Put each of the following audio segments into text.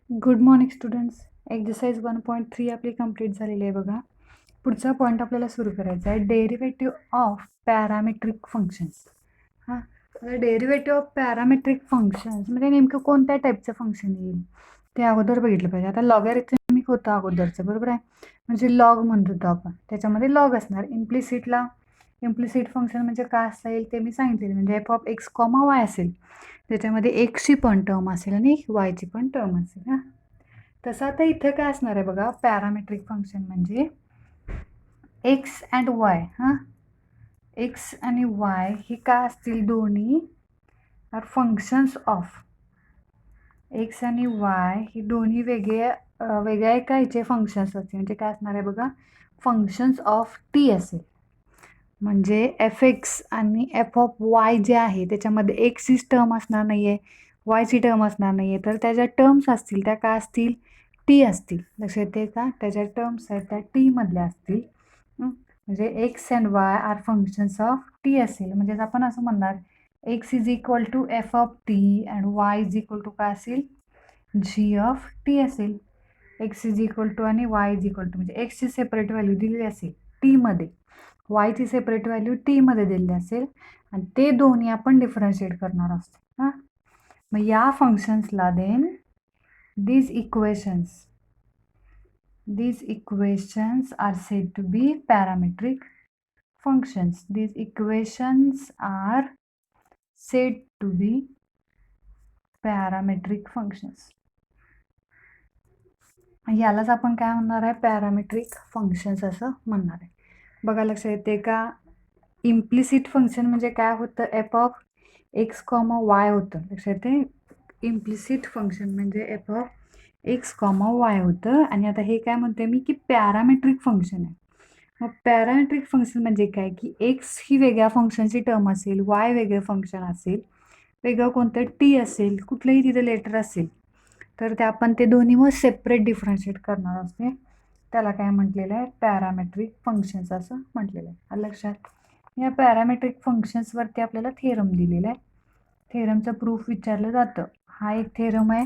Good morning students. Exercise 1.3 आपली complete झालेली आहे बघा. पुढचा पॉईंट आपल्याला सुरू करायचा आहे, डेरिव्हेटिव्ह ऑफ पॅरामेट्रिक फंक्शन्स. हां, आता डेरिव्हेटिव्ह ऑफ पॅरामेट्रिक फंक्शन्स म्हणजे नेमकं कोणत्या टाईपचं फंक्शन येईल ते अगोदर बघितलं पाहिजे. आता लॉगॅरिथमिक होतं अगोदरचं, बरोबर आहे, म्हणजे लॉग म्हणत होतो आपण, त्याच्यामध्ये लॉग असणार. इम्प्लिसिट फंक्शन म्हणजे काय असेल ते मी सांगितलेलं, म्हणजे F of X comma Y असेल, त्याच्यामध्ये एक्सची पण टर्म असेल आणि वायची पण टर्म असेल. हां, तसं आता इथं काय असणार आहे बघा, पॅरामेट्रिक फंक्शन म्हणजे एक्स अँड वाय. हां, एक्स आणि वाय ही काय असतील, दोन्ही आर फंक्शन्स ऑफ एक्स आणि वाय ही दोन्ही वेगळ्या एका ह्याचे फंक्शन्स असतील. म्हणजे काय असणार आहे बघा, फंक्शन्स ऑफ टी असेल. म्हणजे एफ एक्स आणि एफ ऑफ वाय जे आहे त्याच्यामध्ये एक्सचीच टर्म असणार नाही आहे, वायची टर्म असणार नाही आहे, तर त्याच्या टर्म्स असतील त्या काय असतील, टी असतील. लक्षात येते का, त्याच्या टर्म्स आहेत त्या टीमधल्या असतील. म्हणजे x and Y are functions of T असेल. म्हणजेच आपण असं म्हणणार, x is equal to f of t and y is equal to काय असेल, जी ऑफ टी असेल. एक्स इज इक्वल टू आणि वाय इज इक्वल टू, म्हणजे एक्सची सेपरेट व्हॅल्यू दिलेली असेल टीमध्ये, वायची सेपरेट व्हॅल्यू टीमध्ये दिलेली असेल, आणि ते दोन्ही आपण डिफरन्शिएट करणार असतो. हां, मग या फंक्शन्सला then these equations are said to be parametric functions. These equations are said to be parametric functions. यालाच आपण काय म्हणणार आहे, पॅरामेट्रिक फंक्शन्स असं म्हणणार आहे. बघा, लक्षात येते का, इम्प्लिसिट फंक्शन म्हणजे काय होतं, F of X comma Y होतं. लक्षात येते, इम्प्लिसिट फंक्शन म्हणजे F of X comma Y होतं. आणि आता हे काय म्हणते मी, की पॅरामेट्रिक फंक्शन आहे. मग पॅरामेट्रिक फंक्शन म्हणजे काय, की एक्स ही वेगळ्या फंक्शनची टर्म असेल, वाय वेगळं फंक्शन असेल, वेगळं कोणतं टी असेल, कुठलंही तिथे लेटर असेल, तर ते आपण ते दोन्ही मग सेपरेट डिफरन्शिएट करणार असते. त्याला काय म्हटलेलं आहे, पॅरामेट्रिक फंक्शन्स असं म्हटलेलं आहे. आलं लक्षात. या पॅरामेट्रिक फंक्शन्सवरती आपल्याला थेरम दिलेला आहे. थेरमचं प्रूफ विचारलं जातं. हा एक थेरम आहे,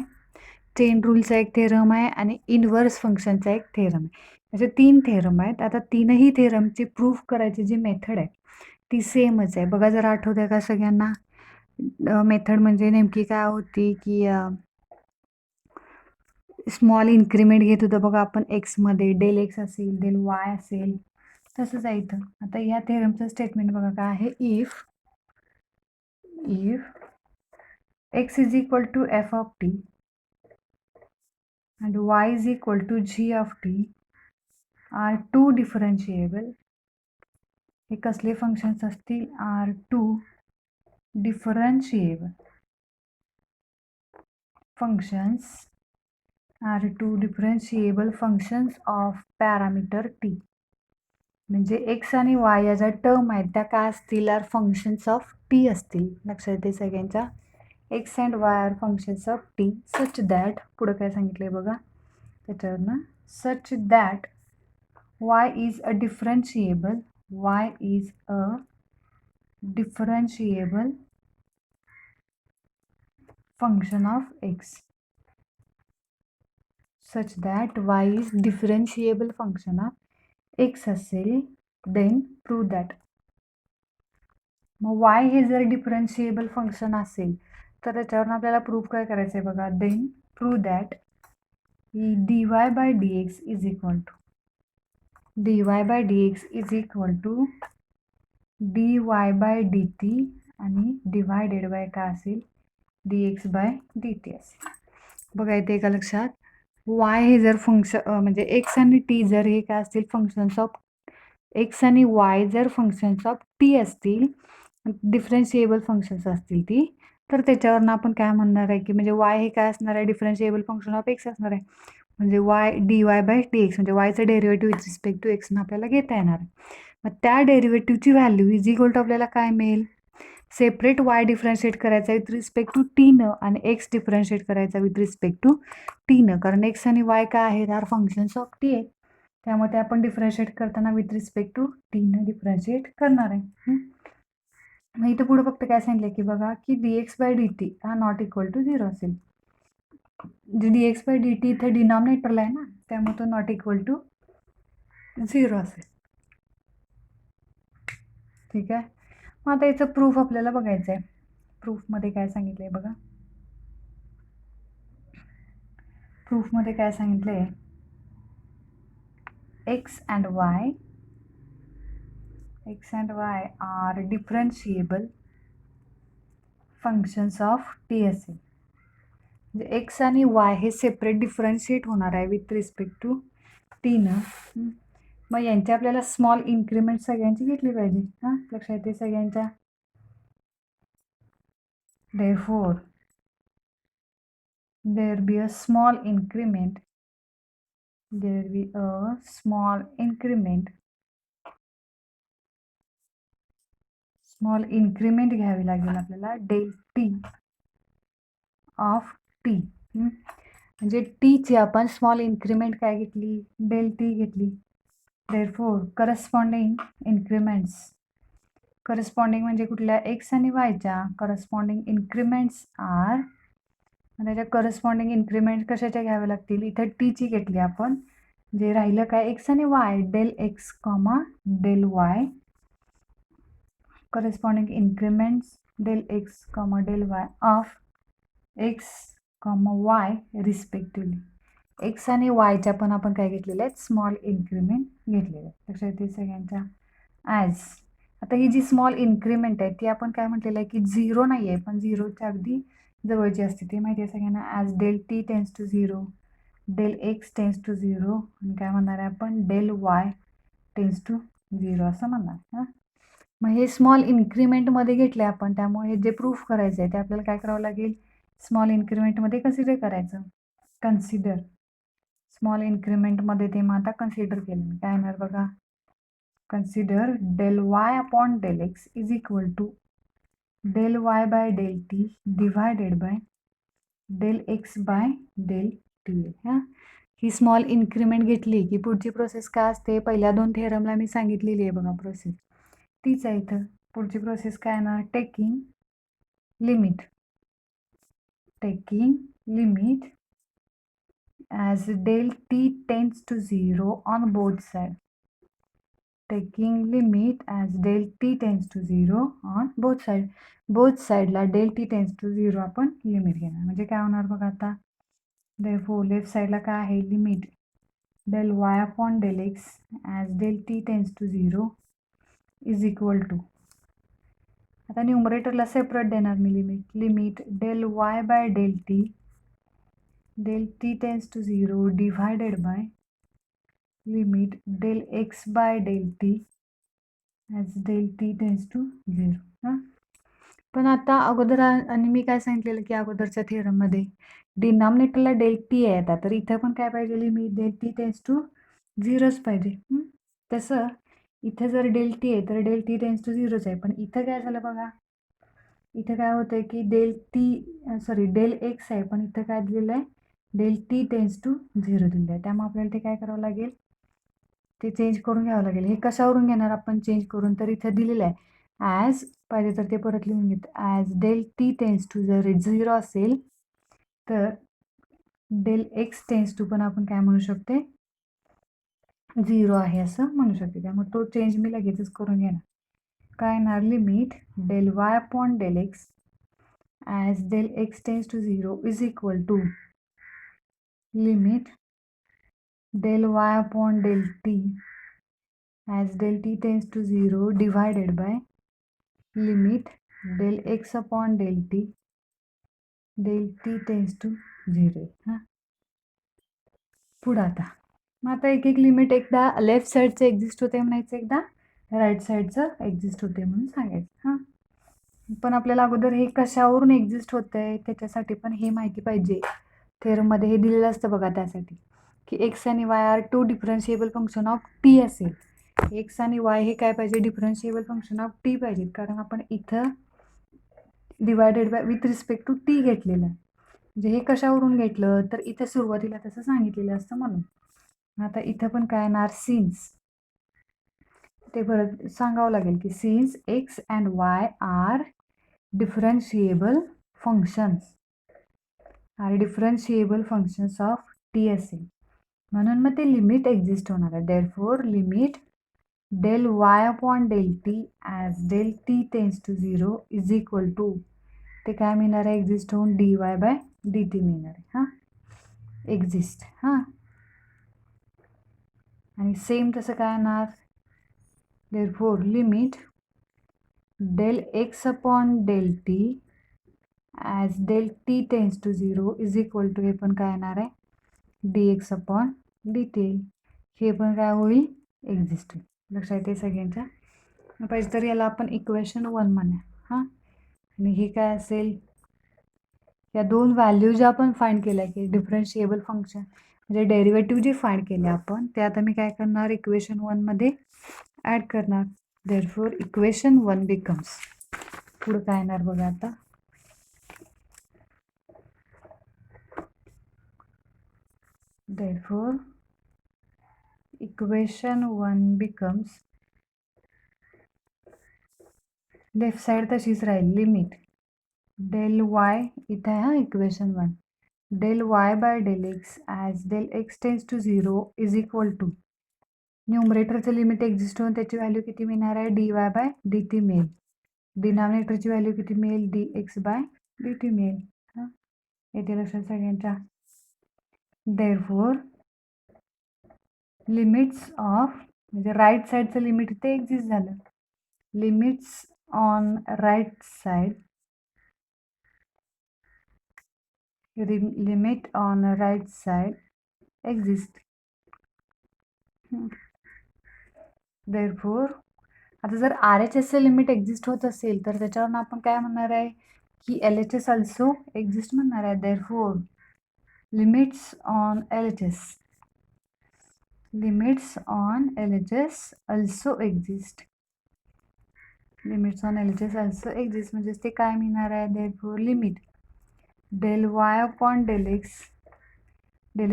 चेन रूलचा एक थेरम आहे, आणि इनव्हर्स फंक्शनचा एक थेरम आहे. असे 3 थेरम आहेत. आता तीनही थेरमची प्रूफ करायची जी मेथड आहे ती सेमच आहे. बघा, जरा आठवतं का सगळ्यांना, मेथड म्हणजे नेमकी काय होती, की स्मॉल इन्क्रीमेंट घेत होतं बघा आपण एक्समध्ये, डेल एक्स असेल, डेल वाय असेल, तसंच आहे इथं. आता या थेरमचं स्टेटमेंट बघा काय आहे, if x is equal to f of t and y is equal to g of t are two differentiable. हे कसले फंक्शन्स असतील, are two differentiable functions of parameter T. म्हणजे एक्स आणि वाय या ज्या टर्म आहेत त्या काय असतील, आर फंक्शन्स ऑफ टी असतील. लक्षात येते सगळ्यांच्या, x and Y are functions of t such that, पुढं काय सांगितलंय बघा त्याच्यावरनं, such that y is a differentiable function of x, such that y is differentiable function of x असेल, then prove that. मग y हे जर डिफरन्शिएबल फंक्शन असेल तर त्याच्यावरून आपल्याला प्रूफ काय करायचं आहे बघा, then prove that dy by dx is equal to dy by dx is equal to dy by dt आणि डिवायडेड बाय काय असेल, dx by dt असेल. बघा येते का लक्षात, y हे जर फंक्शन म्हणजे एक्स आणि टी जर हे काय असतील, फंक्शन्स ऑफ एक्स आणि वाय जर फंक्शन्स ऑफ टी असतील, डिफरन्शिएबल फंक्शन्स असतील ती, तर त्याच्यावरनं आपण काय म्हणणार आहे, की म्हणजे वाय हे काय असणार आहे, डिफरन्शिएबल फंक्शन ऑफ एक्स असणार आहे. म्हणजे वाय dy बाय dx म्हणजे वायचं डेरिव्हेटिव्ह विथ रिस्पेक्ट टू एक्सनं आपल्याला घेता येणार आहे. मग त्या डेरिव्हेटिव्हची व्हॅल्यू इज इक्वल टू आपल्याला काय मिळेल, सेपरेट वाय डिफरन्शिएट करायचा विथ रिस्पेक्ट टू टीनं आणि एक्स डिफरन्शिएट करायचा विथ रिस्पेक्ट टू टीनं, कारण एक्स आणि वाय काय आहेत, आर फंक्शन्स ऑफ टी आहे. त्यामुळे आपण डिफरन्शिएट करताना विथ रिस्पेक्ट टू टीनं डिफरन्शिएट करणार आहे. मग इथं पुढे फक्त काय सांगितलं, की बघा, की dx बाय dt हा नॉट इक्वल टू 0 असेल. जे dx बाय dt इथे डिनॉमिनेटरला आहे ना, त्यामुळे तो नॉट इक्वल टू 0 असेल. ठीक आहे. मग आता याचं प्रूफ आपल्याला बघायचं आहे. प्रूफमध्ये काय सांगितलं आहे बघा. प्रूफमध्ये काय सांगितलं आहे, x and y are differentiable functions of t असेल. म्हणजे x आणि y हे सेपरेट डिफरन्शिएट होणार आहे विथ रिस्पेक्ट टू टी ना. मग यांची आपल्याला स्मॉल इन्क्रीमेंट सगळ्यांची घेतली पाहिजे. हां, लक्षात येते सगळ्यांच्या. Therefore there be a small increment घ्यावी लागेल आपल्याला डेल टी ऑफ टी. म्हणजे टीची आपण स्मॉल इन्क्रीमेंट काय घेतली, डेल टी घेतली. Therefore करस्पॉन्डिंग म्हणजे कुठल्या एक्स आणि वायच्या करस्पॉन्डिंग इन्क्रीमेंट्स आर. त्याच्या करस्पॉन्डिंग इन्क्रीमेंट कशाच्या घ्याव्या लागतील, इथं टीची घेतली आपण. जे राहिलं काय एक्स आणि Y, del X comma del Y. Corresponding increments del X comma del Y of X comma Y respectively. X आणि वायच्या पण आपण काय घेतलेल्या आहेत, स्मॉल इन्क्रीमेंट घेतलेल्या आहेत. लक्षात येते सगळ्यांच्या. ॲज आता ही जी स्मॉल इन्क्रीमेंट आहे ती आपण काय म्हटलेलं आहे की 0 नाही आहे, पण 0च्या अगदी जवळची असते. ते माहिती आहे सगळ्यांना. As del T tends to 0, del x tends to 0, आणि काय म्हणणार आहे आपण, डेल वाय टेन्स टू 0 असं म्हणणार. हां, मग हे स्मॉल इन्क्रीमेंटमध्ये घेतले आपण, त्यामुळे हे जे प्रूफ करायचं आहे ते आपल्याला काय करावं लागेल, स्मॉल इन्क्रीमेंटमध्ये कन्सिडर करायचं. स्मॉल इन्क्रीमेंटमध्ये ते मग आता कन्सिडर केलं. काय येणार बघा, consider del y upon del x is equal to del y by del t divided by del x by del t. हां, ही स्मॉल इन्क्रीमेंट घेतली की पुढची प्रोसेस काय असते, पहिल्या 2 थेरमला मी सांगितलेली आहे बघा प्रोसेस, तीच आहे इथं. पुढची प्रोसेस काय ना, taking limit as del t tends to 0 on both sides. Taking limit as del t tends to 0 on both sides. Both साईडला del t tends to 0 आपण लिमिट घेणार. म्हणजे काय होणार बघा आता, therefore लेफ्ट साईडला काय आहे, limit del y upon del x as del t tends to 0 is equal to, आता न्यूमरेटरला सेपरेट देणार मी limit del y by del t tends to 0 divided by limit del x by del t as del t tends to 0. हां, पण आता अगोदर आणि मी काय सांगितलेलं की अगोदरच्या थिअरममध्ये डिनॉमिनेटरला डेल टी आहे. आता तर इथं पण काय पाहिजे, limit del T tends to 0च पाहिजे. तसं इथं जर डेल टी आहे तर डेल टी टेन्स टू 0च आहे. पण इथं काय झालं बघा, इथं काय होतं की डेल एक्स आहे, पण इथं काय दिलेलं आहे, डेल टी टेन्स टू 0 दिलेलं आहे. त्यामुळे आपल्याला ते काय करावं लागेल, ते चेंज करून घ्यावं लागेल. हे कशावरून घेणार आपण चेंज करून, तर इथं दिलेलं आहे ॲज, पाहिजे तर ते परत लिहून घेत, as del T tends to जर 0 असेल तर डेल एक्स टेन्स टू पण आपण काय म्हणू शकते, 0 आहे असं म्हणू शकते. त्यामुळे तो चेंज मी लगेचच करून घेणार. काय येणार, limit del y upon del x as del x tends to 0 is equal to limit del y upon del t as del t tends to 0 divided by limit del x upon del t tends to 0. हां, पुढं आता एक एक limit एकदा left साईडचं exist होते म्हणायचं, एकदा right साईडचं exist होते म्हणून सांगायचं. हां, पण आपल्याला अगोदर हे कशावरून एक्झिस्ट होतं आहे त्याच्यासाठी पण हे माहिती पाहिजे. थेरममध्ये हे दिलेलं असतं बघा, त्यासाठी की एक्स आणि Y are 2 differentiable function of T असेल. एक्स आणि वाय हे काय पाहिजे, डिफरन्शिएबल फंक्शन ऑफ टी पाहिजेत, कारण आपण इथं divided by with respect to t घेतलेलं आहे. म्हणजे हे कशावरून घेतलं तर इथं सुरुवातीला तसं सांगितलेलं असतं म्हणून. आता इथं पण काय येणार, सिन्स, ते परत सांगावं लागेल की since X and Y are differentiable functions. Are differentiable functions of T असेल, म्हणून मग ते लिमिट एक्झिस्ट होणार आहे. Therefore limit del y upon del t as del t tends to 0 is equal to, ते काय मिळणार आहे एक्झिस्ट होऊन dy बाय dt मिळणार आहे. हां, एक्झिस्ट. हां, आणि सेम तसं काय येणार, therefore limit del x upon del t as del t tends to 0 is equal to, हे पण काय येणार आहे dx अपॉन dt, हे पण काय होईल एक्झिस्ट होईल. लक्षात येते सगळ्यांच्या. पाहिजे तर याला आपण इक्वेशन 1 म्हणूया. हां, आणि हे काय असेल, या दोन व्हॅल्यू ज्या आपण फाइंड केल्या की डिफरन्शिएबल फंक्शन म्हणजे डेरिव्हेटिव्ह जी फाइंड केली आपण, ते आता मी काय करणार इक्वेशन 1 मध्ये ॲड करणार. देअरफॉर इक्वेशन 1 बिकम्स, पुढं काय येणार बघा आता, therefore equation 1 becomes, left side तशीच राहील, लिमिट del y इथं आहे. हां, equation 1 del y by del x as del x tends to 0 is equal to, न्यूमरेटरचं लिमिट एक्झिस्ट होऊन त्याची व्हॅल्यू किती मिळणार आहे dy बाय dt मिळेल. डिनॉमिनेटरची व्हॅल्यू किती मिळेल dx बाय dt मिळेल. हां, येते लक्षात सगळ्यांच्या. देअरफॉर लिमिट्स ऑफ, म्हणजे राईट साईडचं लिमिट ते एक्झिस्ट झालं. Limits on right side, limit on right side exist. Therefore आता जर RHSचं लिमिट एक्झिस्ट होत असेल तर त्याच्यावरून आपण काय म्हणणार आहे की LHS ऑल्सो एक्झिस्ट म्हणणार आहे. Therefore limits on LHS, limits on LHS also exist, limits on LHS also exist म्हणजेच ते काय मिळणार आहे, therefore limit del y upon del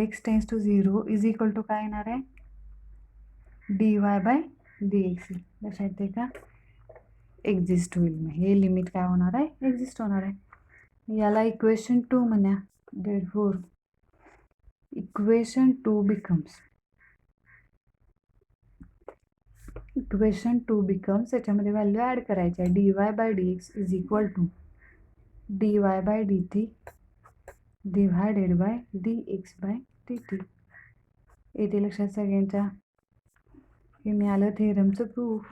x tends to 0 is equal to काय येणार आहे dy बाय dx. लक्षात येते का, एक्झिस्ट होईल. मग हे लिमिट काय होणार आहे एक्झिस्ट होणार आहे. याला इक्वेशन 2 म्हणा. Therefore equation 2 becomes, equation 2 becomes, याच्यामध्ये व्हॅल्यू ॲड करायची आहे. dy by dx is equal to dy by dt divided by dx by dt. येते लक्षात सगळ्यांच्या. हे मिळालं थेरमचं प्रूफ.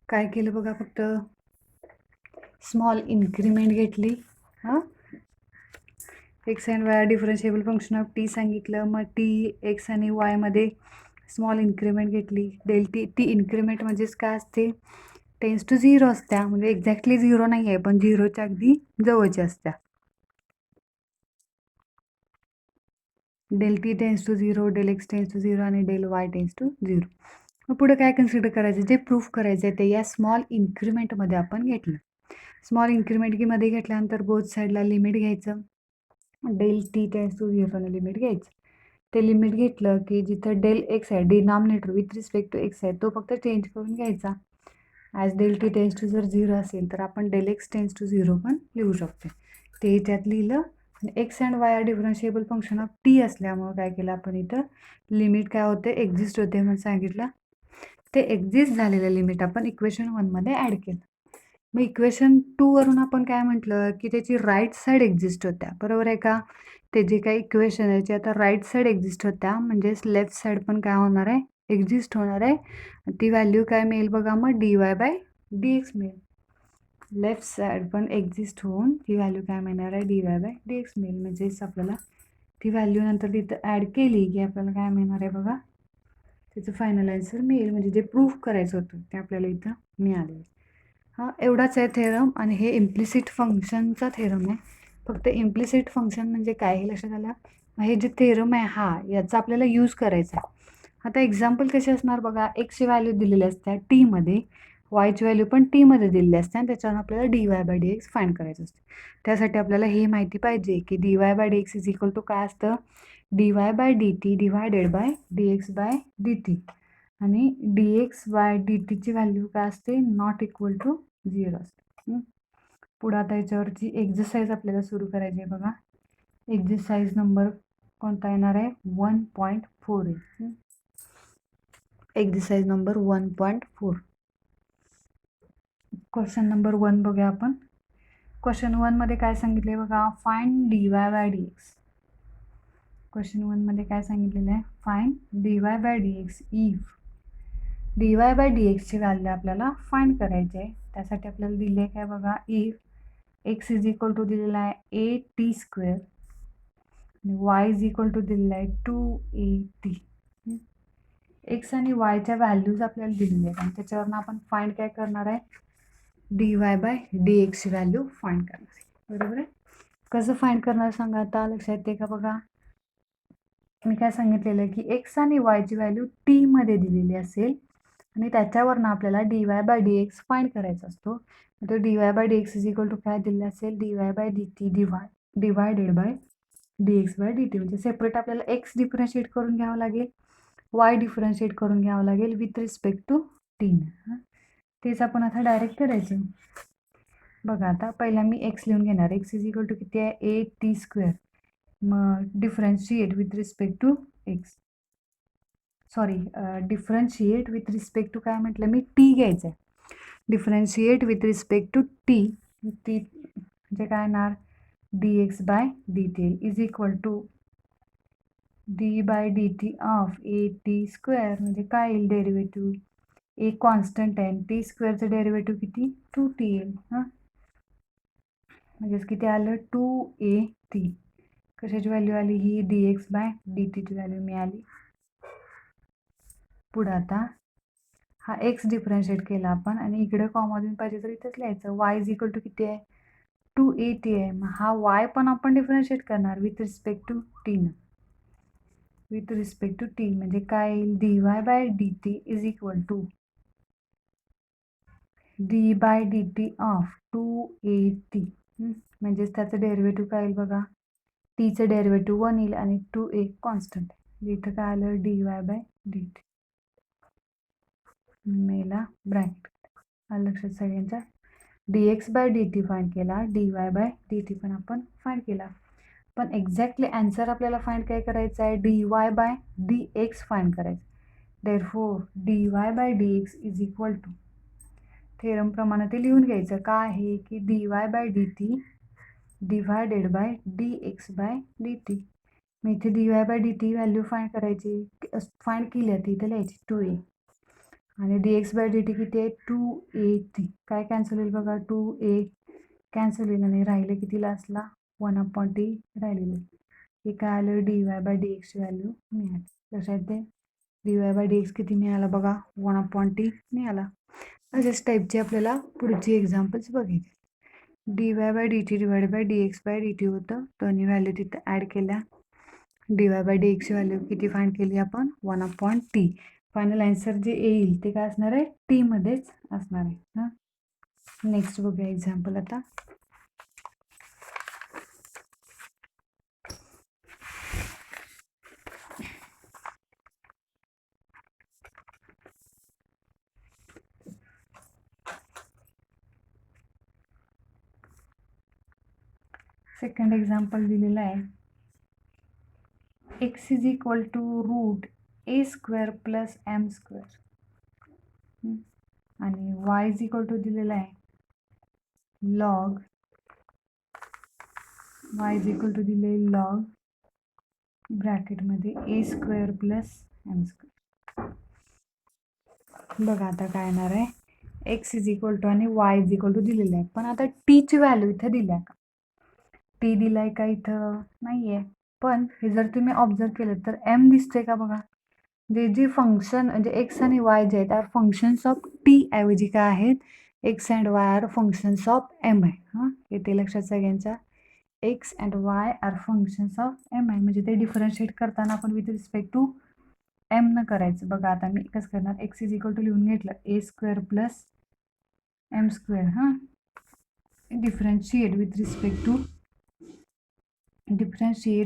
काय केलं बघा, फक्त स्मॉल इन्क्रीमेंट घेतली. हां, X and Y differentiable function of T सांगितलं, मग टी एक्स आणि वायमध्ये स्मॉल इन्क्रीमेंट घेतली. डेल टी इन्क्रीमेंट म्हणजेच काय असते, टेन्स टू 0 असत्या, म्हणजे एक्झॅक्टली 0 नाही आहे पण 0च्या अगदी जवळच्या असत्या. Del T tends to 0, del x tends to 0 आणि डेल वाय टेन्स टू 0. मग पुढे काय कन्सिडर करायचं, जे प्रूफ करायचं आहे ते या स्मॉल इन्क्रीमेंटमध्ये आपण घेतलं. स्मॉल इन्क्रीमेंटमध्ये घेतल्यानंतर बोथ साईडला लिमिट घ्यायचं, del T tends to 0 limit घ्यायचं. ते लिमिट घेतलं की जिथं डेल एक्स आहे denominator with respect to x आहे तो फक्त चेंज करून घ्यायचा. As del T tends to जर 0 असेल तर आपण डेल एक्स टेन्स टू 0 पण लिहू शकतो. ते त्यात लिहिलं. X and Y are differentiable function of T असल्यामुळं काय केलं आपण इथं लिमिट काय होते एक्झिस्ट होते म्हणून सांगितलं. ते एक्झिस्ट झालेलं लिमिट आपण इक्वेशन 1 मध्ये ॲड केलं. मग इक्वेशन 2 वरून आपण काय म्हटलं की त्याची राईट साईड एक्झिस्ट होत्या, बरोबर आहे का. ते जे काही इक्वेशन आहे ते आता राईट साईड एक्झिस्ट होत्या, म्हणजेच लेफ्ट साईड पण काय होणार आहे एक्झिस्ट होणार आहे. ती व्हॅल्यू काय मिळेल बघा, मग dy बाय dx मिळेल. लेफ्ट साईड पण एक्झिस्ट होऊन ती व्हॅल्यू काय मिळणार आहे dy बाय dx मिळेल. म्हणजेच आपल्याला ती व्हॅल्यू नंतर तिथं ॲड केली की आपल्याला काय मिळणार आहे बघा, त्याचं फायनल आन्सर मिळेल. म्हणजे जे प्रूफ करायचं होतं ते आपल्याला इथं मिळाले. हा एवढाच आहे थेरम, आणि हे इम्प्लिसिट फंक्शनचा थेरम आहे. फक्त इम्प्लिसिट फंक्शन म्हणजे काय हे लक्षात आलं. हे जे थेरम आहे हा याचा आपल्याला यूज करायचा आहे. आता एक्झाम्पल कसे असणार बघा, एक्सची व्हॅल्यू दिलेली असते टीमध्ये, वायची व्हॅल्यू पण टीमध्ये दिलेली असते, आणि त्याच्यावर आपल्याला dy बाय dx फाइंड करायचं असते. त्यासाठी आपल्याला हे माहिती पाहिजे की dy by dx is equal to काय असतं, dy by dt divided by dx by dt, आणि dx बाय dtची व्हॅल्यू काय असते नॉट इक्वल टू 0 असते. पुढं आता याच्यावरची एक्झरसाइज आपल्याला सुरू करायची आहे बघा. एक्झरसाइज नंबर कोणता येणार आहे 1.4 आहे. Exercise number 1.4. क्वेश्चन नंबर 1 बघूया आपण. क्वेश्चन 1 मध्ये काय सांगितले बघा, find dy by dx. Question 1 मध्ये काय सांगितलेलं आहे, find dy by dx if dy by dx ची व्हॅल्यू आपल्याला फाइंड करायची आहे. त्यासाठी आपल्याला दिले आहे काय बघा, if x is equal to दिलेला आहे at² आणि y इज इक्वल टू दिलेला आहे 2at. एक्स आणि वायच्या व्हॅल्यूज आपल्याला दिलेल्या आहेत आणि त्याच्यावरनं आपण फाइंड काय करणार आहे, dy बाय dx ची व्हॅल्यू फाइंड करणार आहे. बरोबर आहे. कसं फाइंड करणार सांगा आता, लक्षात येते का बघा. मी काय सांगितलेलं आहे की एक्स आणि वायची व्हॅल्यू टी मध्ये दिलेली असेल आणि त्याच्यावरनं आपल्याला dy बाय dx फाइंड करायचा असतो. तो dy by dx is equal to काय दिलेलं असेल, dy by dt divided by dx by dt. म्हणजे सेपरेट आपल्याला एक्स डिफरन्शिएट करून घ्यावं लागेल, वाय डिफरन्शिएट करून घ्यावं लागेल विथ रिस्पेक्ट टू टी. तेच आपण आता डायरेक्ट करायचं. बघा आता पहिला मी एक्स लिहून घेणार. एक्स इज इक्वल टू किती आहे, at². मग differentiate with respect to x, sorry differentiate with respect to काय म्हटलं मी, टी घ्यायचं आहे. Differentiate with respect to t म्हणजे काय येणार, dx by dt is equal to d by dt of at² म्हणजे काय येईल डेरिव्हेटिव्ह, ए कॉन्स्टंट आहे, टी स्क्वेअरचं डेरिव्हेटिव्ह किती 2t येईल. म्हणजेच किती आलं 2at. कशाची व्हॅल्यू आली ही, dx बाय dtची व्हॅल्यू मिळाली. पुढे आता हा एक्स डिफरन्शिएट केला आपण आणि इकडे कॉमा देऊन पाहिजे तर इथेच लिहायचं. y इज इक्वल टू किती आहे 2at आहे. मग हा y पण आपण डिफरन्शिएट करणार विथ रिस्पेक्ट टू टी न, विथ रिस्पेक्ट टू टी म्हणजे काय येईल, dy by dt is equal to d by dt of 2at. म्हणजेच त्याचं डेरिव्हेटिव्ह काय येईल बघा, टीचं डेरिव्हेटिव्ह 1 येईल आणि 2a कॉन्स्टंट. इथं काय आलं dy बाय dt मेला ब्रॅकेट. लक्षात सगळ्यांच्या. dx बाय dt फाइंड केला, dy बाय dt पण आपण फाइंड केला. पण एक्झॅक्टली आन्सर आपल्याला फाइंड काय करायचं आहे, dy बाय dx फाइंड करायचं. Therefore dy by dx is equal to, theorem प्रमाणे ते लिहून घ्यायचं. काय आहे की dy by dt divided by dx by dt. मग इथे dy by dt value find करायची, फाइंड केली आहे ती इथे लिहायची 2a आणि dx बाय dt किती आहे 2at. काय कॅन्सल होईल बघा, 2a कॅन्सल होईल आणि राहिले किती लास्टला 1/t राहिलेले. हे काय आलं dy बाय dx ची व्हॅल्यू मिळाली. लक्षात दे, dy बाय dx किती मिळाला बघा 1/t मिळाला. अशाच टाईपचे आपल्याला पुढची एक्झाम्पल्स बघायचे. dy by dt divide by dx by dt होतं, दोन्ही व्हॅल्यू तिथं ॲड केल्या. dy बाय dx ची व्हॅल्यू किती फाइंड केली आपण 1/t. फायनल आन्सर जे येईल ते काय असणार आहे, टी मध्येच असणार आहे. नेक्स्ट बघूया एक्झाम्पल आता. सेकंड एक्झाम्पल दिलेला आहे, x is equal to √a² plus m² आणि y इज इक्वल टू दिलेला आहे log, y is equal to दिले लॉग ब्रॅकेटमध्ये a² प्लस m². बघा आता काय येणार आहे, x इज इक्वल टू आणि y इज इक्वल टू दिलेलं आहे. पण आता टीची व्हॅल्यू इथं दिल्या का, टी दिलाय का इथं नाही आहे. पण हे जर तुम्ही ऑब्झर्व केलं तर m दिसतंय का बघा. जे फंक्शन म्हणजे एक्स आणि वाय जे आहेत आर फंक्शन्स ऑफ टी ऐवजी काय आहेत, x and Y are functions of m आहे. येते लक्षात सगळ्यांच्या, x and Y are functions of m आहे. म्हणजे ते डिफरन्शिएट करताना आपण विथ रिस्पेक्ट टू एम न करायचं. बघा आता मी कसं करणार, एक्स इज इक्वल टू लिहून घेतलं a² plus m². Differentiate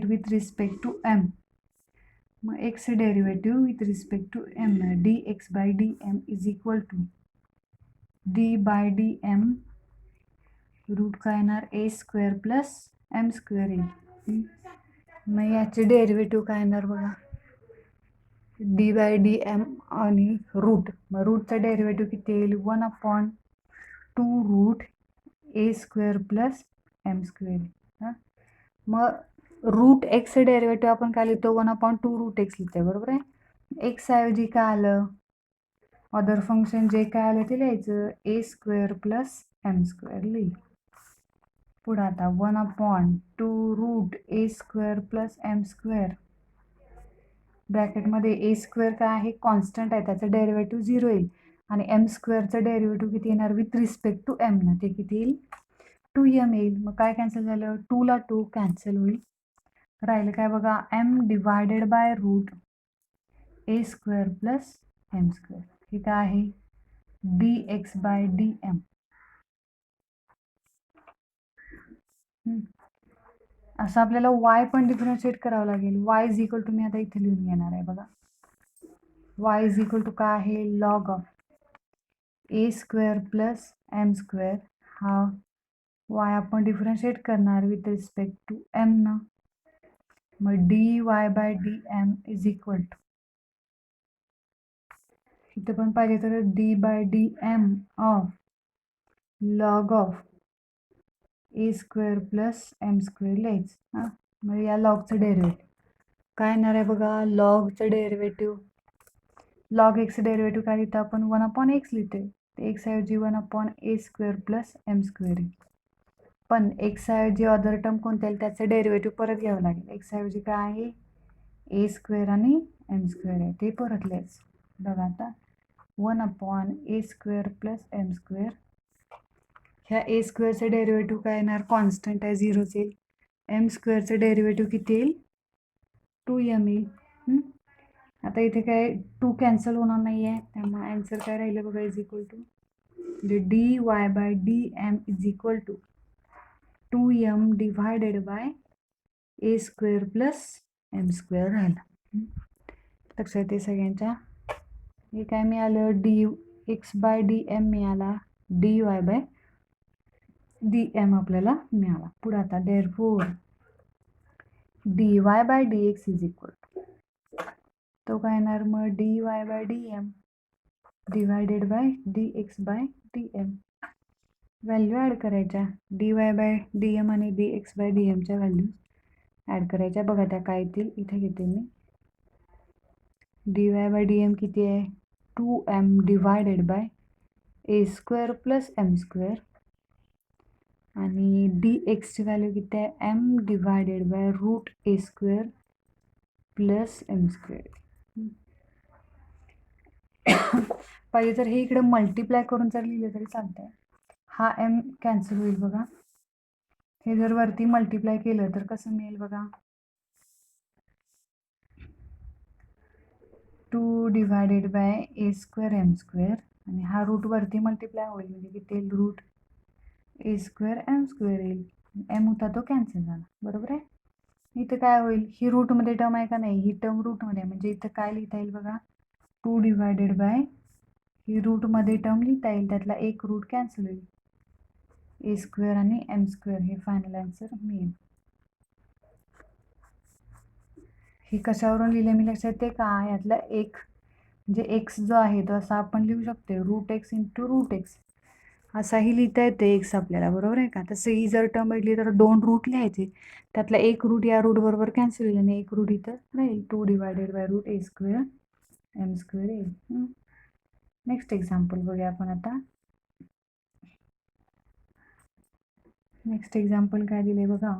with respect to m. मग x derivative with respect to m, dx by dm is equal to d by dm root काय येणार a² प्लस m² येईल. मग याचे derivative काय येणार बघा, डी बाय डी एम आणि रूट. मग रूटचा डेरिव्हेटिव्ह किती येईल, 1/2 route a square plus m square. हां, मग रूट एक्सचं डेरिव्हेटिव्ह आपण काय लिहितो, 1/2 रूट एक्स लिहितो, बरोबर आहे. एक्स ऐवजी काय आलं, अदर फंक्शन जे काय आलं ते लिहायचं, ए स्क्वेअर प्लस एम स्क्वेअर लिहिलं. पुढं आता 1/2 route a square plus m square, ब्रॅकेटमध्ये A square काय आहे, कॉन्स्टंट आहे, त्याचं डेरिव्हेटिव्ह 0 येईल. आणि एम स्क्वेअरचं डेरिव्हेटिव्ह किती येणार विथ रिस्पेक्ट टू एम ना, ते किती येईल, 2m येईल. मग काय कॅन्सल झालं, 2 ला 2 कॅन्सल होईल. राहिलं काय बघा, m divided by root a square plus m square. हे काय आहे, d x by d m. असं आपल्याला y पण डिफरन्शिएट करावं लागेल. y इज इक्वल टू, मी आता इथे लिहून घेणार आहे बघा, y इज इक्वल टू काय आहे, log of a square plus m square. हा y आपण डिफरन्शिएट करणार विथ रिस्पेक्ट टू एम ना. मग d y by d m is equal to, इथं पण पाहिजे तर d by d m of log of a square plus m square लिहायचं. हां, मग या लॉगचं डेरिव्हेटिव्ह काय येणार आहे बघा, लॉगचं डेरिव्हेटिव्ह, लॉग एक्सचं डेरिव्हेटिव्ह काय लिहितं आपण, 1/x लिहिते. ते एक्स ऐवजी 1/a square plus m square येईल. पण एक्स ऐवजी अदर टर्म कोणत्या येईल, त्याचं डेरिव्हेटिव्ह परत घ्यावं लागेल. एक्स ऐवजी काय आहे, ए स्क्वेअर आणि एम स्क्वेअर आहे, ते परत लिहायचं. बघा आता 1/a square plus m square, ह्या ए स्क्वेअरचं डेरिव्हेटिव्ह काय येणार, कॉन्स्टंट आहे, 0च येईल. एम स्क्वेअरचं डेरिव्हेटिव्ह किती येईल, 2m येईल. आता इथे काय 2 कॅन्सल होणार नाही आहे, त्यामुळे आन्सर काय राहिलं बघा, इज इक्वल टू, म्हणजे d y by d m is equal to 2m divided by a square plus m square राहिला. लक्षात येते सगळ्यांच्या. हे काय मिळालं, d x by d m मिळाला, d y by d m आपल्याला मिळाला. पुढे आता therefore d y by d x is equal to, तो काय येणार मग, d y by d m divided by d x by d M. Value add करायच्या, d y by d m आणि डी एक्स बाय डी एमच्या value add करायच्या. बघा त्या काय येतील, इथे घेते मी. D y by d m किती आहे, 2m divided by a square plus m square, आणि डी एक्सची व्हॅल्यू किती आहे, m divided by root a square plus m square. पाहिजे तर हे इकडे मल्टिप्लाय करून जर लिहिलं तरी चालतंय. हा एम कॅन्सल होईल बघा, हे जर वरती मल्टिप्लाय केलं तर कसं मिळेल बघा, 2 divided by a square m square, आणि हा रूट वरती मल्टिप्लाय होईल म्हणजे किती येईल, root a square m square येईल. एम होता तो कॅन्सल झाला, बरोबर आहे. इथं काय होईल, ही रूटमध्ये टर्म आहे का नाही, ही टर्म रूटमध्ये आहे, म्हणजे इथं काय लिहिता येईल बघा, 2 डिवायडेड बाय, ही रूटमध्ये टर्म लिहिता येईल, त्यातला एक रूट कॅन्सल होईल, ए स्क्वेअर आणि एम स्क्वेअर, हे फायनल आन्सर मिळेल. ही कशावरून लिहिले मी लक्षात येते का, यातला एक म्हणजे एक्स जो आहे तो असा आपण लिहू शकतो, root x into root x असाही लिहिता येते एक्स आपल्याला, बरोबर आहे का. तसं ही जर टर्म भेटली तर 2 रूट लिहायचे, त्यातला एक रूट या रूट बरोबर कॅन्सल होईल आणि एक रूट इथं राहील, 2 divided by root a square m square येईल. नेक्स्ट एक्झाम्पल बघूया आपण आता. नेक्स्ट एक्झाम्पल काय दिले बघा,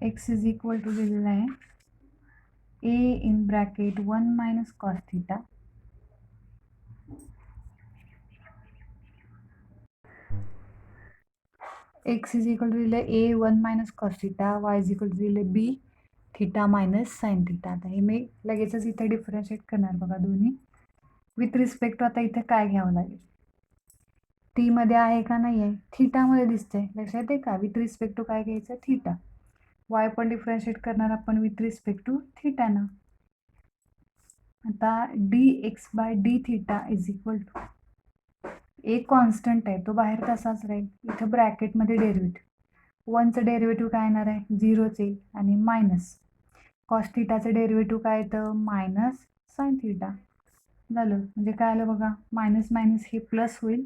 एक्स इज इक्वल टू दिलेला आहे a in bracket 1 minus cos theta x is equal to दिले a 1 minus cos theta, y is equal to दिले b theta minus sine theta. आता हे मी लगेचच इथे डिफरन्शिएट करणार बघा दोन्ही विथ रिस्पेक्ट टू. आता इथे काय घ्यावं लागेल, टी मध्ये आहे का नाही आहे, थिटामध्ये दिसतंय, लक्षात आहे का. विथ रिस्पेक्ट टू काय घ्यायचं, थिटा. वाय पण डिफरन्शिएट करणार आपण विथ रिस्पेक्ट टू थिटानं. आता d x by d theta is equal to a constant आहे तो बाहेर तसाच राहील. इथं ब्रॅकेटमध्ये डेरिव्हेटिव्ह 1चं डेरिव्हेटिव्ह काय येणार आहे 0च येईल आणि मायनस कॉस थिटाचं डेरिव्हेटिव्ह काय येतं मायनस साइन थिटा झालं. म्हणजे काय आलं बघा मायनस मायनस हे प्लस होईल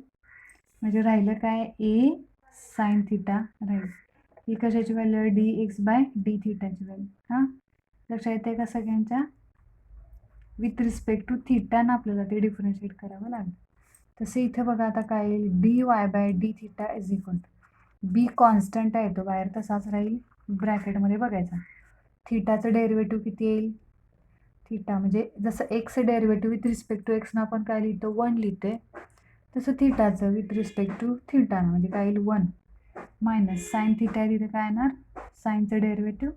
म्हणजे राहिलं काय ए साइन थिटा राहील. ही कशाची व्हॅल्यू आहे डी एक्स बाय डी थिटाची व्हॅल्यू. हां लक्षात येते का सगळ्यांच्या विथ रिस्पेक्ट टू थिटानं आपल्याला ते डिफरन्शिएट करावं लागेल. तसे इथं बघा आता काय येईल d y by d theta is equal to b constant आहे तो बाहेर तसाच राहील ब्रॅकेटमध्ये बघायचा. थिटाचं डेरिव्हेटिव्ह किती येईल थिटा म्हणजे जसं एक्सचं डेरिव्हेटिव्ह विथ रिस्पेक्ट टू एक्सनं आपण काय लिहितो 1 लिहितोय तसं थिटाचं विथ रिस्पेक्ट टू थिटानं म्हणजे काय येईल 1 मायनस साइन थिटा तिथे काय येणार साइनचं डेरिव्हेटिव्ह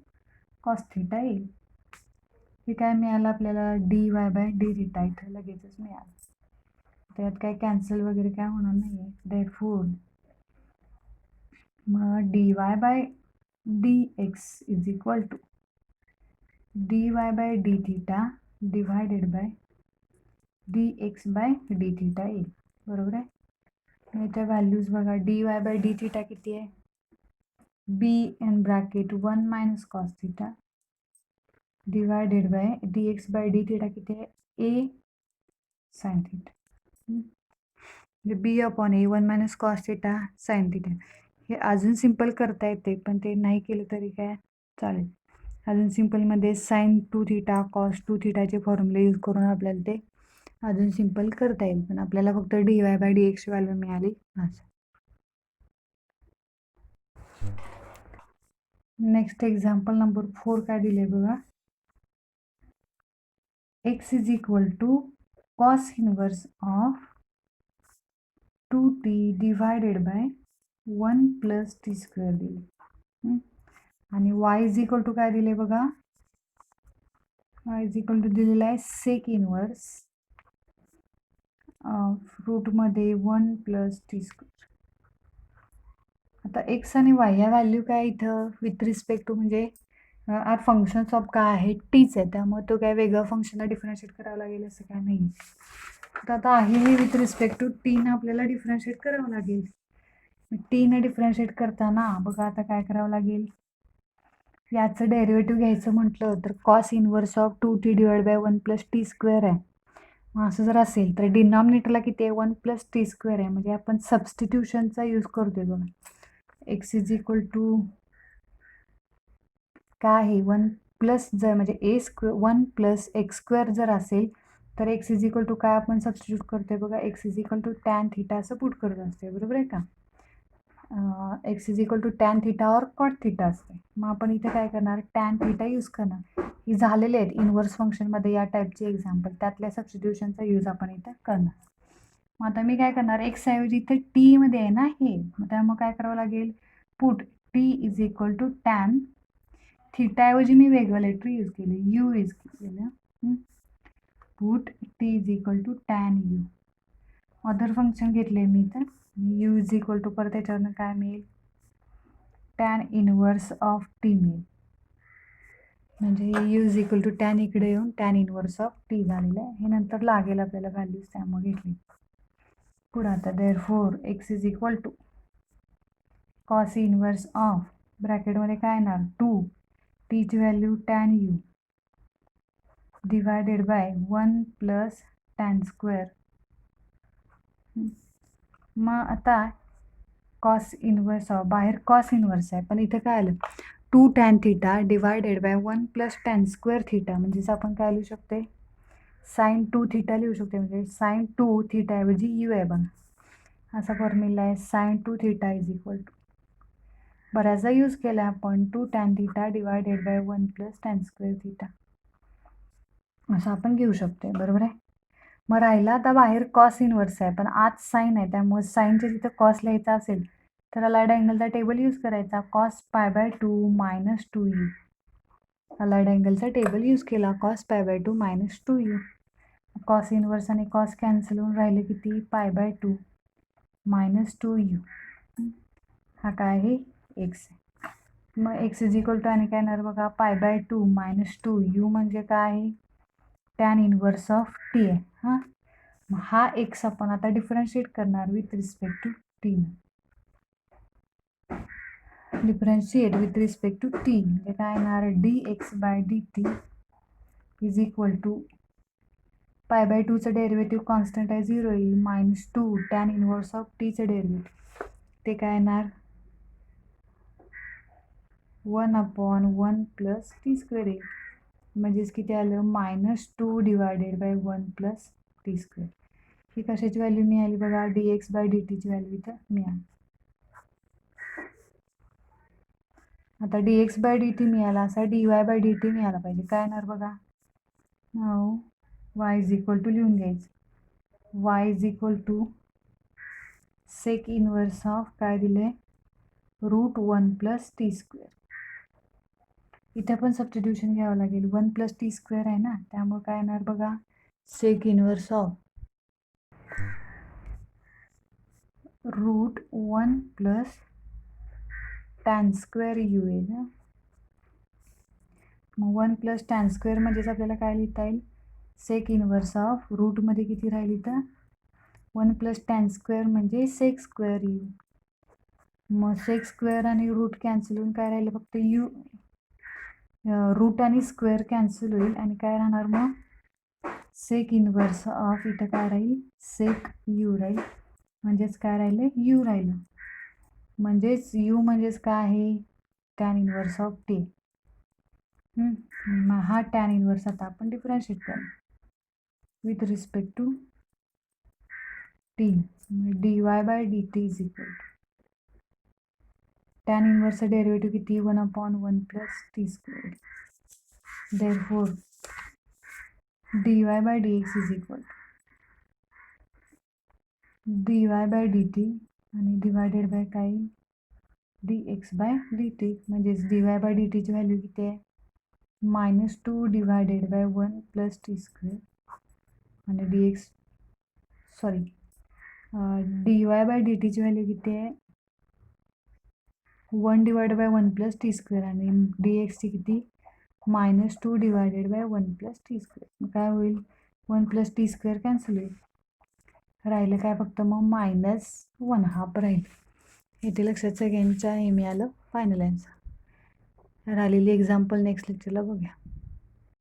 कॉस थिटा येईल. हे काय मिळालं आपल्याला D y by d theta इथं लगेचच मिळालं. त्यात काय कॅन्सल वगैरे काय होणार नाही आहे देअरफोर मग d y by d x is equal to d y by d theta divided by d x by d theta येईल. बरोबर आहे. याच्या व्हॅल्यूज बघा d y by d theta किती आहे b in bracket 1 minus cos theta divided by d x by d theta किती आहे a sine theta म्हणजे b upon a 1 minus cos theta sine theta. हे अजून सिम्पल करता येते पण ते नाही केलं तरी काय चालेल. अजून सिम्पलमध्ये साइन 2 थिटा कॉस 2 थिटाचे फॉर्म्युले यूज करून आपल्याला ते अजून सिम्पल करता येईल पण आपल्याला फक्त डी वाय बाय डी एक्सची व्हॅल्यू मिळाली असं. नेक्स्ट एक्झाम्पल नंबर 4 काय दिले बघा x is equal to cos inverse of 2t divided by 1 plus t square दिले आणि y इज इक्वल टू काय दिले बघा y इज इक्वल टू दिलेला आहे सेक इनवर्स रूटमध्ये 1 प्लस टी स्क्वेअर. आता एक्स आणि वाय या व्हॅल्यू काय इथं विथ रिस्पेक्ट टू म्हणजे आर फंक्शन्स ऑफ काय आहे टीच आहे त्यामुळे तो काय वेगळं फंक्शनला डिफरन्शिएट करावं लागेल असं काय नाही. तर आता आहे हे विथ रिस्पेक्ट टू टीनं आपल्याला डिफरन्शिएट करावं लागेल. टीनं डिफरन्शिएट करताना बघा आता काय करावं लागेल याचं डेरिव्हेटिव्ह घ्यायचं म्हटलं तर cos inverse of 2t divide by 1 plus t square आहे. मग असं जर असेल तर डिनॉमिनेटरला किती आहे 1 प्लस टी स्क्वेअर आहे म्हणजे आपण सबस्टिट्यूशनचा यूज करतोय बघा. एक्स इज इक्वल टू काय आहे 1 प्लस जर म्हणजे ए स्क्वेअर 1 प्लस एक्स स्क्वेअर जर असेल तर एक्स इज इक्वल टू काय आपण सबस्टिट्यूट करतोय बघा x is equal to tan theta असं पुट करत असते. बरोबर आहे का x is equal to tan theta और कॉट थिटा असते. मग आपण इथे काय करणार टॅन थिटा यूज करणार. ही झालेले आहेत इनवर्स फंक्शनमध्ये या टाईपचे एक्झाम्पल त्यातल्या सबस्टिट्यूशनचा यूज आपण इथं करणार. मग आता मी काय करणार एक्स ऐवजी इथे टीमध्ये आहे ना हे मग त्यामुळे काय करावं लागेल put t is equal to tan थिटाऐवजी मी वेगळं लेटर यूज केले यू यूज केलेलं put t is equal to tan u. Other function घेतले मी तर यू इज इक्वल टू परत त्याच्यावरनं काय मिळेल टॅन इनवर्स ऑफ टी मिळेल म्हणजे u is equal to tan इकडे येऊन टॅन इनवर्स ऑफ टी झालेलं आहे. हे नंतर लागेल आपल्याला व्हॅल्यूज त्यामुळे घेतली. पुढे आता therefore x is equal to cos inverse of ब्रॅकेटमध्ये काय येणार 2 टीची value tan u divided by 1 plus tan square. मग आता कॉस इनवर्स ऑफ बाहेर कॉस इनवर्स आहे पण इथं काय आलं 2 tan theta divided by 1 plus tan square theta म्हणजेच आपण काय लिहू शकते साइन 2 थिटा लिहू शकते म्हणजे साइन 2 थिटाऐवजी यू आहे बघा असा फॉर्म्युला आहे sine 2 theta is equal to बऱ्याचदा यूज केला आपण 2 tan theta divided by 1 plus tan square theta असं आपण घेऊ शकतो. बरोबर आहे. मग राहिला आता बाहेर कॉस इनवर्स आहे पण आत साइन आहे त्यामुळे साइनच्या जिथं कॉस लिहायचा असेल तर अलाइड अँगलचा टेबल यूज करायचा cos pi by 2 minus 2u. Allied अँगलचा टेबल यूज केला cos pi by 2 minus 2u. Cos inverse आणि कॉस कॅन्सल होऊन राहिले किती पाय बाय 2 मायनस 2u. हा काय आहे एक्स आहे. मग एक्स इज इक्वल टू आणि काय येणार बघा पाय बाय 2 मायनस 2u म्हणजे काय आहे टॅन इनवर्स ऑफ टी आहे. हां मग हा एक्स आपण आता डिफरन्शिएट करणार with respect to t. Differentiate with respect to t म्हणजे काय येणार, d x by d t is equal to pi by टूचं डेरिव्हेटिव्ह कॉन्स्टंट आहे 0 येईल, -2 टॅन इनवर्स ऑफ टीचं डेरिव्हेटिव्ह ते काय येणार 1/1 प्लस टी स्क्वेअर येईल. म्हणजेच किती आलं -2 divided by 1 plus t square. ही कशाची व्हॅल्यू मिळाली बघा, डी एक्स बाय डी टीची व्हॅल्यू इथं मिळाली. आता d x by d t मिळाला, असा d y by d t मिळाला पाहिजे. काय येणार बघा, वाय इज इक्वल टू लिहून घ्यायचं, y is equal to sec inverse of काय दिले √1 प्लस टी स्क्वेअर. इथे पण सबस्टिट्यूशन घ्यावं लागेल, 1 प्लस टी स्क्वेअर आहे ना, त्यामुळे काय येणार बघा sec inverse of √1 plus tan square u येईल ना. मग 1 प्लस टॅन स्क्वेअर म्हणजेच आपल्याला काय लिहिता येईल, सेक इनवर्स ऑफ रूटमध्ये किती राहील इथं 1 प्लस टॅन स्क्वेअर म्हणजे सेक स्क्वेअर यू. मग सेक स्क्वेअर आणि रूट कॅन्सल होऊन काय राहिलं फक्त यू, रूट आणि स्क्वेअर कॅन्सल होईल आणि काय राहणार मग सेक इनवर्स ऑफ इथं काय राहील सेक यू राहील. म्हणजेच काय राहिलं यू राहिलं, म्हणजेच यू म्हणजेच काय आहे टॅन इनवर्स ऑफ टी. हा टॅन इनवर्स आता आपण डिफरन्शिएट करणार with respect to t. D y by d t is equal to tan इनवर्सचं डेरिव्हेटिव्ह किती 1/1 plus t square. Therefore d y by d x is equal to d y by d t आणि divided by काय d x by d t. म्हणजेच d y by d टीची value किती आहे -2 divided by 1 plus t square आणि d x D y by d टीची value किती आहे 1 divided by 1 plus t square आणि डी एक्सची किती -2 divided by 1 plus t square. मग काय होईल 1 प्लस टी स्क्वेअर कॅन्सल होईल, राहिलं काय फक्त मग -1/2 राहील. इथे लक्षात सगळ्यांच्या हे मिळालं फायनल आन्सर. राहिलेली एक्झाम्पल नेक्स्ट लेक्चरला बघूया.